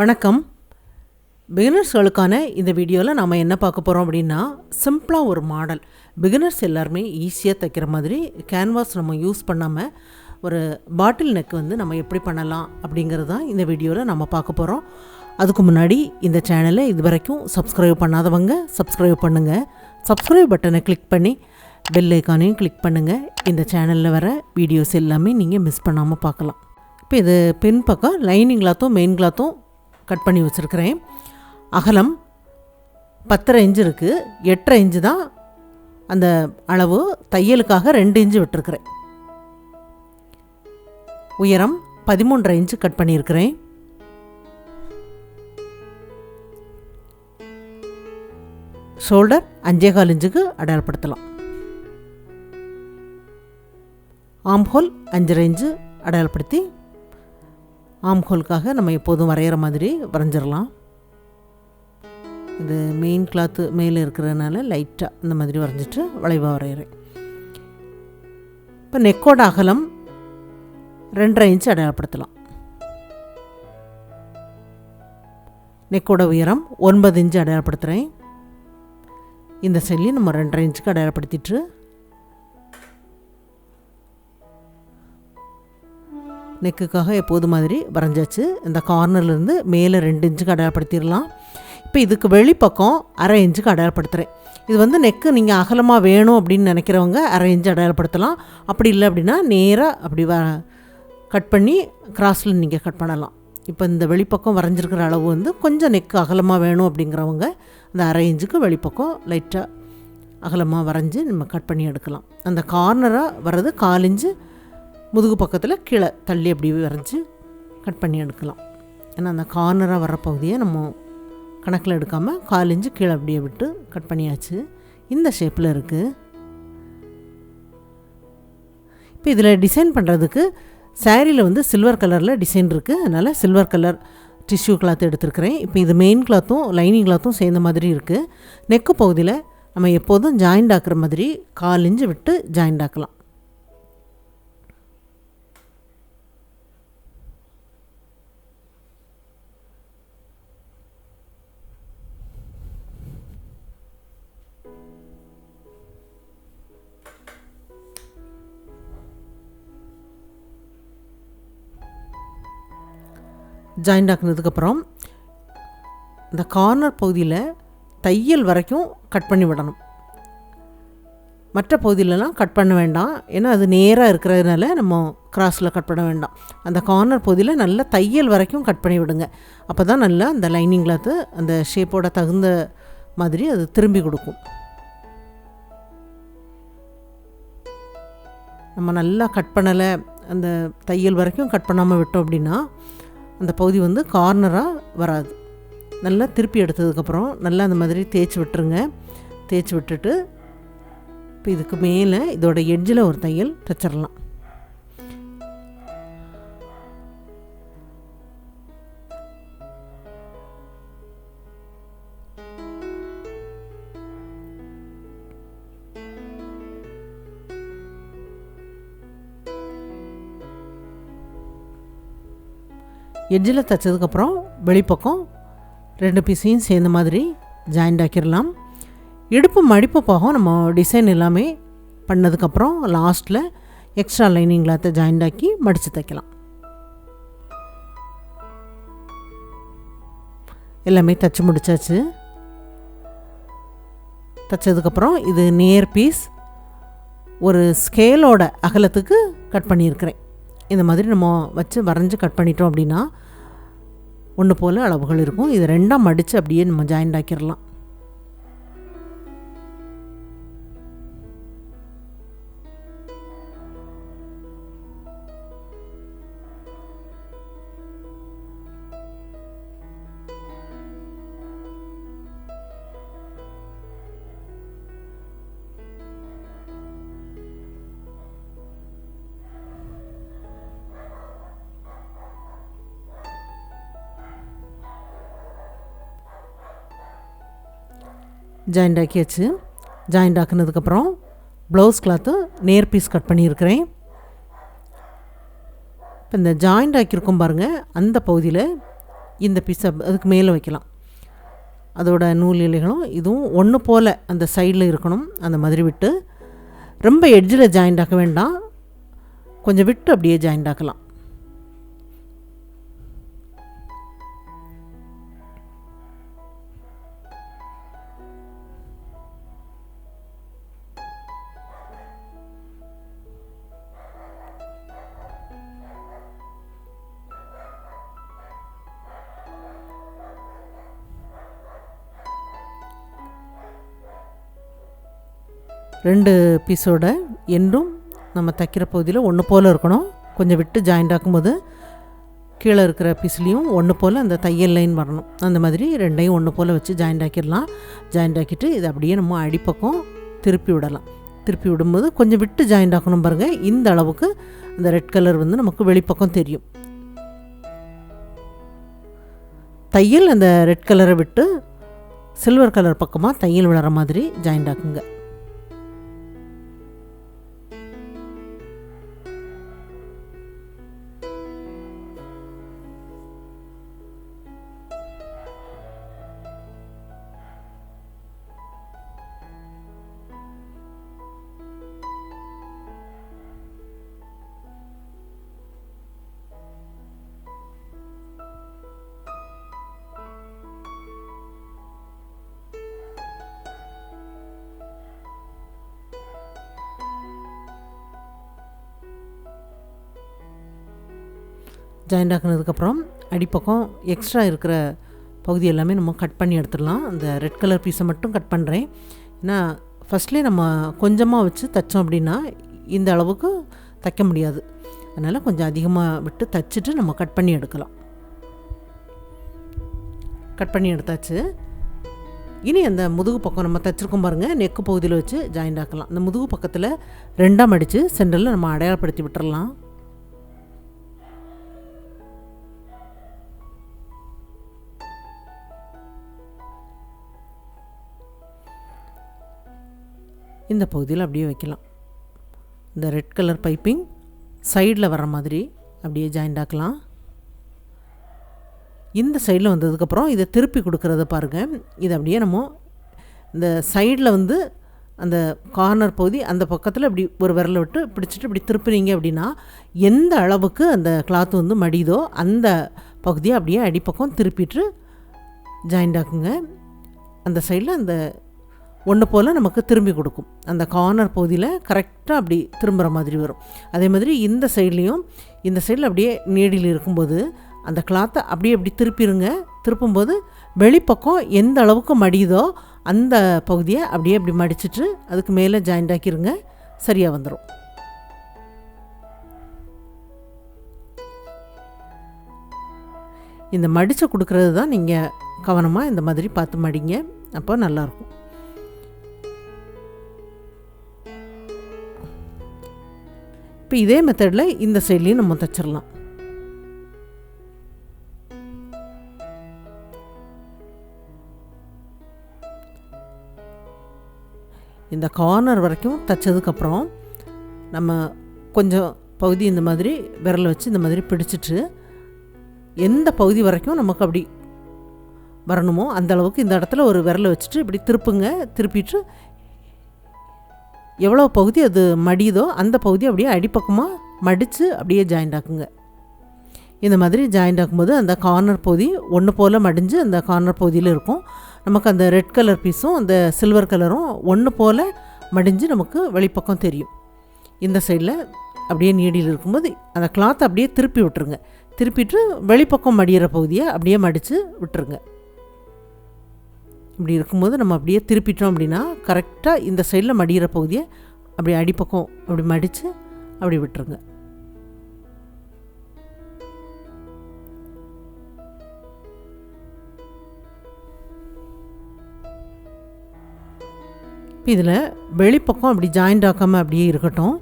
வணக்கம். பிகினர்ஸ்களுக்கான இந்த வீடியோவில் நாம் என்ன பார்க்க போகிறோம் அப்படின்னா, சிம்பிளாக ஒரு மாடல் பிகினர்ஸ் எல்லாருமே ஈஸியாக தைக்கிற மாதிரி கேன்வாஸ் நம்ம யூஸ் பண்ணாமல் ஒரு பாட்டில் நெக் வந்து நம்ம எப்படி பண்ணலாம் அப்படிங்கிறது தான் இந்த வீடியோவில் நம்ம பார்க்க போகிறோம். அதுக்கு முன்னாடி இந்த சேனலை இது வரைக்கும் சப்ஸ்கிரைப் பண்ணாதவங்க சப்ஸ்கிரைப் பண்ணுங்கள். சப்ஸ்கிரைப் பட்டனை கிளிக் பண்ணி பெல் ஐக்கானையும் கிளிக் பண்ணுங்கள். இந்த சேனலில் வர வீடியோஸ் எல்லாமே நீங்கள் மிஸ் பண்ணாமல் பார்க்கலாம். இப்போ இது பின் பக்கம் லைனிங் கிளாத்தும் மெயின் கிளாத்தும் கட் பண்ணி வச்சுருக்கிறேன். அகலம் 10.5 இன்ச்சு இருக்குது. 8.5 இன்ச்சு தான் அந்த அளவு. தையலுக்காக 2 இன்ச்சு விட்டுருக்கிறேன். உயரம் 13.5 இன்ச்சு கட் பண்ணியிருக்கிறேன். ஷோல்டர் 5.25 இன்ச்சுக்கு அடையாளப்படுத்தலாம். ஆம்ஹோல் 5.5 இன்ச்சு அடையாளப்படுத்தி ஆம்ஹோலுக்காக நம்ம எப்போதும் வரைகிற மாதிரி வரைஞ்சிடலாம். இது மெயின் கிளாத்து மேலே இருக்கிறதுனால லைட்டாக இந்த மாதிரி வரைஞ்சிட்டு வளைவாக வரைகிறேன். இப்போ நெக்கோட அகலம் 2.5 இன்ச்சு அடையாளப்படுத்தலாம். நெக்கோட உயரம் 9 இன்ச்சு அடையாளப்படுத்துகிறேன். இந்த சைட்லேயும் நம்ம 2.5 இன்ச்சுக்கு அடையாளப்படுத்திட்டு நெக்குக்காக எப்போது மாதிரி வரைஞ்சாச்சு. இந்த கார்னர்லேருந்து மேலே 2 இன்ச்சுக்கு அடையாளப்படுத்திடலாம். இப்போ இதுக்கு வெளிப்பக்கம் 1/2 இன்ச்சுக்கு அடையாளப்படுத்துகிறேன். இது வந்து நெக்கு நீங்கள் அகலமாக வேணும் அப்படின்னு நினைக்கிறவங்க 1/2 இன்ச்சு அடையாளப்படுத்தலாம். அப்படி இல்லை அப்படின்னா நேராக அப்படி கட் பண்ணி கிராஸில் நீங்கள் கட் பண்ணலாம். இப்போ இந்த வெளிப்பக்கம் வரைஞ்சிருக்கிற அளவு வந்து கொஞ்சம் நெக்கு அகலமாக வேணும் அப்படிங்கிறவங்க அந்த 1/2 இன்ச்சுக்கு வெளிப்பக்கம் லைட்டாக அகலமாக வரைஞ்சி நம்ம கட் பண்ணி எடுக்கலாம். அந்த கார்னராக வர்றது 1/4 இன்ச்சு முதுகு பக்கத்தில் கீழே தள்ளி அப்படி வரைஞ்சி கட் பண்ணி எடுக்கலாம். ஏன்னா அந்த கார்னராக வர்ற பகுதியை நம்ம கணக்கில் எடுக்காமல் 1/4 இன்ச்சு கீழே அப்படியே விட்டு கட் பண்ணியாச்சு. இந்த ஷேப்பில் இருக்குது. இப்போ இதில் டிசைன் பண்ணுறதுக்கு சாரியில் வந்து சில்வர் கலரில் டிசைன் இருக்குது. அதனால் சில்வர் கலர் டிஷ்யூ கிளாத் எடுத்துருக்கிறேன். இப்போ இது மெயின் கிளாத்தும் லைனிங் கிளாத்தும் சேர்ந்த மாதிரி இருக்குது. நெக்கு பகுதியில் நம்ம எப்போதும் ஜாயிண்ட் ஆக்குற மாதிரி 1/4 இன்ச்சு விட்டு ஜாயிண்ட் ஆக்கலாம். ஜாயிண்ட் ஆக்குனதுக்கப்புறம் இந்த கார்னர் பகுதியில் தையல் வரைக்கும் கட் பண்ணி விடணும். மற்ற பகுதியிலலாம் கட் பண்ண வேண்டாம். ஏன்னா அது நேராக இருக்கிறதுனால நம்ம கிராஸில் கட் பண்ண வேண்டாம். அந்த கார்னர் பகுதியில் நல்லா தையல் வரைக்கும் கட் பண்ணி விடுங்க. அப்போ தான் நல்லா அந்த லைனிங் கிளாத்து அந்த ஷேப்போட தகுந்த மாதிரி அது திரும்பி கொடுக்கும். நம்ம நல்லா கட் பண்ணலை, அந்த தையல் வரைக்கும் கட் பண்ணாமல் விட்டோம் அப்படின்னா அந்த பகுதி வந்து கார்னராக வராது. நல்லா திருப்பி எடுத்ததுக்கப்புறம் நல்லா அந்த மாதிரி தேய்ச்சி விட்டுருங்க. தேய்ச்சி விட்டுட்டு இப்போ இதுக்கு மேலே இதோட எட்ஜில் ஒரு தையல் தைச்சிடலாம். எட்ஜில் தைச்சதுக்கப்புறம் வெளிப்பக்கம் 2 பீஸையும் சேர்ந்த மாதிரி ஜாயிண்ட் ஆக்கிடலாம். இடுப்பு மடிப்பு போகும் நம்ம டிசைன் எல்லாமே பண்ணதுக்கப்புறம் லாஸ்ட்டில் எக்ஸ்ட்ரா லைனிங் கிளாத்தை ஜாயிண்ட் ஆக்கி மடித்து தைக்கலாம். எல்லாமே தைச்சி முடித்தாச்சு. தைச்சதுக்கப்புறம் இது நேர் பீஸ் ஒரு ஸ்கேலோட அகலத்துக்கு கட் பண்ணியிருக்கிறேன். இந்த மாதிரி நம்ம வச்சு வரைஞ்சி கட் பண்ணிட்டோம் அப்படின்னா ஒன்று போல் அளவுகள் இருக்கும். இது 2ஆக மடித்து அப்படியே நம்ம ஜாயிண்ட் ஆக்கிடலாம். ஜாயிண்ட் ஆக்கியாச்சு. ஜாயிண்ட் ஆக்குனதுக்கப்புறம் ப்ளவுஸ் கிளாத்து நேர் பீஸ் கட் பண்ணியிருக்கிறேன். இப்போ இந்த ஜாயிண்ட் ஆக்கியிருக்கோம் பாருங்கள், அந்த பகுதியில் இந்த பீஸை அதுக்கு மேலே வைக்கலாம். அதோட நூல் இலைகளும் இதுவும் ஒன்று போல் அந்த சைடில் இருக்கணும். அந்த மாதிரி விட்டு ரொம்ப எட்ஜில் ஜாயிண்ட் ஆக்க வேண்டாம், கொஞ்சம் விட்டு அப்படியே ஜாயிண்ட் ஆக்கலாம். ரெண்டு பீஸோட எண்டும் நம்ம தைக்கிற பகுதியில் ஒன்று போல் இருக்கணும். கொஞ்சம் விட்டு ஜாயிண்ட் ஆக்கும்போது கீழே இருக்கிற பீஸ்லேயும் ஒன்று போல் அந்த தையல் லைன் வரணும். அந்த மாதிரி ரெண்டையும் ஒன்று போல் வச்சு ஜாயிண்ட் ஆக்கிடலாம். ஜாயிண்ட் ஆக்கிட்டு இதை அப்படியே நம்ம அடிப்பக்கம் திருப்பி விடலாம். திருப்பி விடும்போது கொஞ்சம் விட்டு ஜாயிண்ட் ஆக்கணும் பாருங்கள். இந்த அளவுக்கு அந்த ரெட் கலர் வந்து நமக்கு வெளிப்பக்கம் தெரியும். தையல் அந்த ரெட் கலரை விட்டு சில்வர் கலர் பக்கமாக தையல் விடுற மாதிரி ஜாயிண்ட் ஆக்குங்க. ஜாயிண்ட் ஆக்கினதுக்கப்புறம் அடிப்பக்கம் எக்ஸ்ட்ரா இருக்கிற பகுதி எல்லாமே நம்ம கட் பண்ணி எடுத்துடலாம். அந்த ரெட் கலர் பீஸை மட்டும் கட் பண்ணுறேன். ஏன்னா ஃபஸ்ட்லேயே நம்ம கொஞ்சமாக வச்சு தைச்சோம் அப்படின்னா இந்த அளவுக்கு தைக்க முடியாது. அதனால் கொஞ்சம் அதிகமாக விட்டு தைச்சிட்டு நம்ம கட் பண்ணி எடுக்கலாம். கட் பண்ணி எடுத்தாச்சு. இனி அந்த முதுகு பக்கம் நம்ம தைச்சிருக்கோம் பாருங்கள், நெக்கு பகுதியில் வச்சு ஜாயிண்ட் ஆக்கலாம். அந்த முதுகு பக்கத்தில் ரெண்டாக மடித்து சென்டரில் நம்ம அடையாளப்படுத்தி விட்டுறலாம். இந்த பகுதியில் அப்படியே வைக்கலாம். இந்த ரெட் கலர் பைப்பிங் சைடில் வர மாதிரி அப்படியே ஜாயிண்ட் ஆக்கலாம். இந்த சைடில் வந்ததுக்கப்புறம் இதை திருப்பி கொடுக்குறத பாருங்கள். இதை அப்படியே நம்ம இந்த சைடில் வந்து அந்த கார்னர் பகுதி அந்த பக்கத்தில் இப்படி ஒரு விரலை விட்டு பிடிச்சிட்டு இப்படி திருப்பினீங்க அப்படின்னா எந்த அளவுக்கு அந்த கிளாத் வந்து மடியுதோ அந்த பகுதியை அப்படியே அடிப்பக்கம் திருப்பிட்டு ஜாயிண்ட் ஆக்குங்க. அந்த சைடில் அந்த ஒன்று போல் நமக்கு திரும்பி கொடுக்கும். அந்த கார்னர் பகுதியில் கரெக்டாக அப்படி திரும்புகிற மாதிரி வரும். அதே மாதிரி இந்த சைட்லேயும் இந்த சைடில் அப்படியே நீடில் இருக்கும்போது அந்த கிளாத்தை அப்படியே அப்படி திருப்பிடுங்க. திருப்பும்போது வெளிப்பக்கம் எந்த அளவுக்கு மடியுதோ அந்த பகுதியை அப்படியே அப்படி மடிச்சிட்டு அதுக்கு மேலே ஜாயிண்ட் ஆக்கிடுங்க. சரியாக வந்துடும். இந்த மடித்து கொடுக்குறது தான் நீங்கள் கவனமாக இந்த மாதிரி பார்த்து மடிங்க, அப்போ நல்லாயிருக்கும். இப்போ இதே மெத்தடில் இந்த சைட்லேயும் நம்ம தைச்சிடலாம். இந்த கார்னர் வரைக்கும் தைச்சதுக்கப்புறம் நம்ம கொஞ்சம் பகுதி இந்த மாதிரி விரல் வச்சு இந்த மாதிரி பிடிச்சிட்டு எந்த பகுதி வரைக்கும் நமக்கு அப்படி வரணுமோ அந்த அளவுக்கு இந்த இடத்துல ஒரு விரலை வச்சுட்டு இப்படி திருப்புங்க. திருப்பிட்டு எவ்வளோ பகுதி அது மடியுதோ அந்த பகுதி அப்படியே அடிப்பக்கமாக மடித்து அப்படியே ஜாயிண்ட் ஆக்குங்க. இந்த மாதிரி ஜாயிண்ட் ஆக்கும்போது அந்த கார்னர் பகுதி ஒன்று போல் மடிஞ்சு அந்த கார்னர் பகுதியில் இருக்கும். நமக்கு அந்த ரெட் கலர் பீஸும் அந்த சில்வர் கலரும் ஒன்று போல் மடிஞ்சு நமக்கு வெளிப்பக்கம் தெரியும். இந்த சைடில் அப்படியே நீடியில் இருக்கும்போது அந்த கிளாத்தை அப்படியே திருப்பி விட்டுருங்க. திருப்பிட்டு வெளிப்பக்கம் மடிகிற பகுதியை அப்படியே மடித்து விட்டுருங்க. இப்படி இருக்கும்போது நம்ம அப்படியே திருப்பிட்டோம் அப்படின்னா கரெக்டாக இந்த சைடில் மடிகிற பகுதியை அப்படி அடிப்பக்கம் அப்படி மடித்து அப்படி விட்டுருங்க. இதில் வெளிப்பக்கம் அப்படி ஜாயிண்ட் ஆக்காமல் அப்படியே இருக்கட்டும்.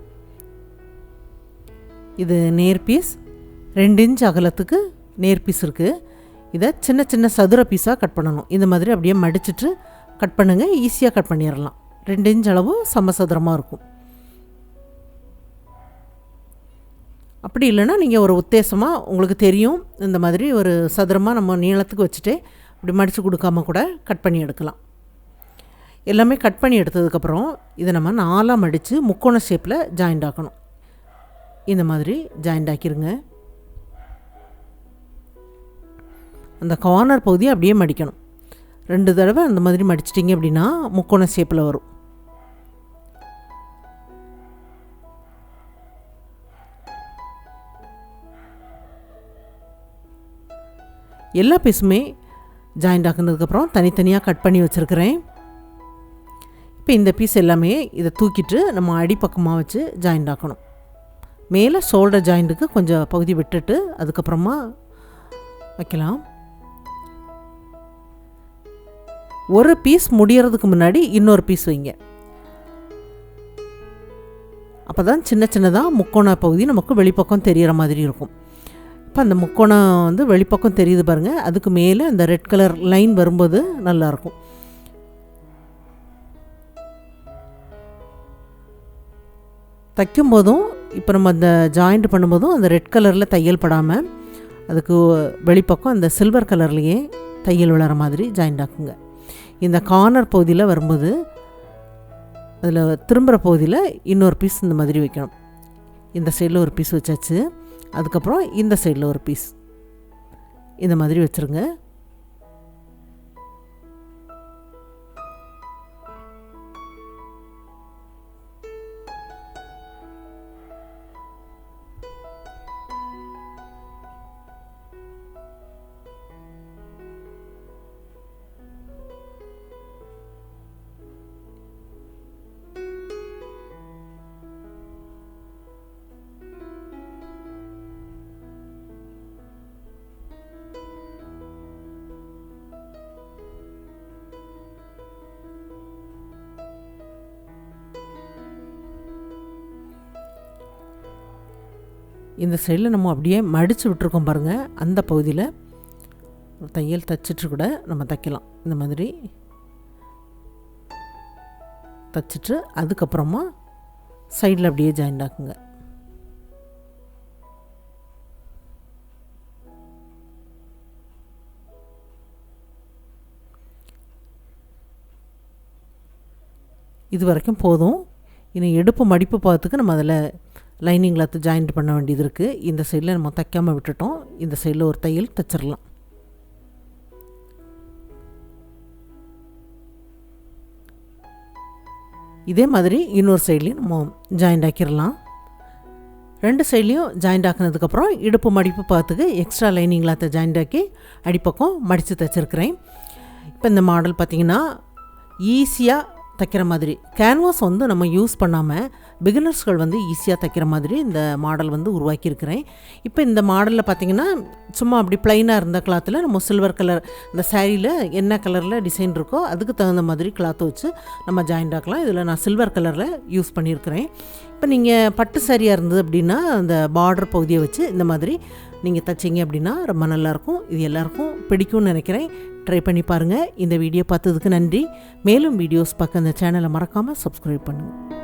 இது நேர் பீஸ் 2 இன்ச் அகலத்துக்கு நேர் பீஸ் இருக்குது. இதை சின்ன சின்ன சதுர பீஸாக கட் பண்ணணும். இந்த மாதிரி அப்படியே மடிச்சிட்டு கட் பண்ணுங்கள், ஈஸியாக கட் பண்ணிடலாம். 2 இன்ச் அளவு சமசதுரமாக இருக்கும். அப்படி இல்லைன்னா நீங்கள் ஒரு உத்தேசமாக உங்களுக்கு தெரியும் இந்த மாதிரி ஒரு சதுரமாக நம்ம நீளத்துக்கு வச்சுட்டு இப்படி மடித்து கொடுக்காம கூட கட் பண்ணி எடுக்கலாம். எல்லாமே கட் பண்ணி எடுத்ததுக்கப்புறம் இதை நம்ம 4ஆக மடித்து முக்கோண ஷேப்பில் ஜாயிண்ட் ஆக்கணும். இந்த மாதிரி ஜாயிண்ட் ஆக்கிடுங்க. அந்த கார்னர் பகுதியை அப்படியே மடிக்கணும். 2 தடவை அந்த மாதிரி மடிச்சிட்டிங்க அப்படின்னா முக்கோண ஷேப்பில் வரும். எல்லா பீஸுமே ஜாயிண்ட் ஆக்குனதுக்கப்புறம் தனித்தனியாக கட் பண்ணி வச்சுருக்கிறேன். இப்போ இந்த பீஸ் எல்லாமே இதை தூக்கிட்டு நம்ம அடிப்பக்கமாக வச்சு ஜாயிண்ட் ஆக்கணும். மேலே ஷோல்டர் ஜாயிண்ட்டுக்கு கொஞ்சம் பகுதி விட்டுட்டு அதுக்கப்புறமா வைக்கலாம். ஒரு பீஸ் முடியறதுக்கு முன்னாடி இன்னொரு பீஸ் வைங்க. அப்போ தான் சின்ன சின்னதாக முக்கோண பகுதி நமக்கு வெளிப்பக்கம் தெரிகிற மாதிரி இருக்கும். இப்போ அந்த முக்கோணம் வந்து வெளிப்பக்கம் தெரியுது பாருங்கள். அதுக்கு மேலே அந்த ரெட் கலர் லைன் வரும்போது நல்லாயிருக்கும். தைக்கும்போதும் இப்போ நம்ம அந்த ஜாயிண்ட் பண்ணும்போதும் அந்த ரெட் கலரில் தையல் படாமல் அதுக்கு வெளிப்பக்கம் அந்த சில்வர் கலர்லேயே தையல் விழற மாதிரி ஜாயிண்ட் ஆக்குங்க. இந்த கார்னர் பகுதியில் வரும்போது அதில் திரும்புகிற பகுதியில் இன்னொரு பீஸ் இந்த மாதிரி வைக்கணும். இந்த சைடில் ஒரு பீஸ் வச்சாச்சு. அதுக்கப்புறம் இந்த சைடில் ஒரு பீஸ் இந்த மாதிரி வச்சுருங்க. இந்த சைடில் நம்ம அப்படியே மடித்து விட்டுருக்கோம் பாருங்கள். அந்த பகுதியில் தையல் தைச்சிட்டு கூட நம்ம தைக்கலாம். இந்த மாதிரி தைச்சிட்டு அதுக்கப்புறமா சைடில் அப்படியே ஜாயிண்ட் ஆக்குங்க. இது வரைக்கும் போதும். இனி எடுப்பு மடிப்பு பார்த்துக்கு நம்ம அதில் லைனிங் கிளாத்து ஜாயிண்ட் பண்ண வேண்டியது இருக்குது. இந்த சைடில் நம்ம தைக்காமல் விட்டுட்டோம். இந்த சைடில் ஒரு தையல் தைச்சிடலாம். இதே மாதிரி இன்னொரு சைட்லேயும் நம்ம ஜாயிண்ட் ஆக்கிடலாம். 2 சைட்லேயும் ஜாயிண்ட் ஆக்கினதுக்கப்புறம் இடுப்பு மடிப்பு பார்த்துக்கு எக்ஸ்ட்ரா லைனிங் கிளாத்தை ஜாயிண்ட் ஆக்கி அடிப்பக்கம் மடித்து தைச்சிருக்கிறேன். இப்போ இந்த மாடல் பார்த்திங்கன்னா ஈஸியாக தைக்கிற மாதிரி கேன்வாஸ் வந்து நம்ம யூஸ் பண்ணாமல் பிகினர்ஸ்கள் வந்து ஈஸியாக தைக்கிற மாதிரி இந்த மாடல் வந்து உருவாக்கியிருக்கிறேன். இப்போ இந்த மாடலில் பார்த்திங்கன்னா சும்மா அப்படி ப்ளைனாக இருந்த கிளாத்தில் நம்ம சில்வர் கலர் இந்த சாரியில் என்ன கலரில் டிசைன் இருக்கோ அதுக்கு தகுந்த மாதிரி கிளாத்தை வச்சு நம்ம ஜாயிண்ட் ஆக்கலாம். இதில் நான் சில்வர் கலரில் யூஸ் பண்ணியிருக்கிறேன். இப்போ நீங்கள் பட்டு சாரியாக இருந்தது அப்படின்னா அந்த பார்டர் பகுதியை வச்சு இந்த மாதிரி நீங்கள் தைச்சிங்க அப்படின்னா ரொம்ப நல்லாயிருக்கும். இது எல்லாருக்கும் பிடிக்கும்னு நினைக்கிறேன். ட்ரை பண்ணி பாருங்கள். இந்த வீடியோ பார்த்ததுக்கு நன்றி. மேலும் வீடியோஸ் பார்க்க அந்த சேனலை மறக்காமல் சப்ஸ்கிரைப் பண்ணுங்கள்.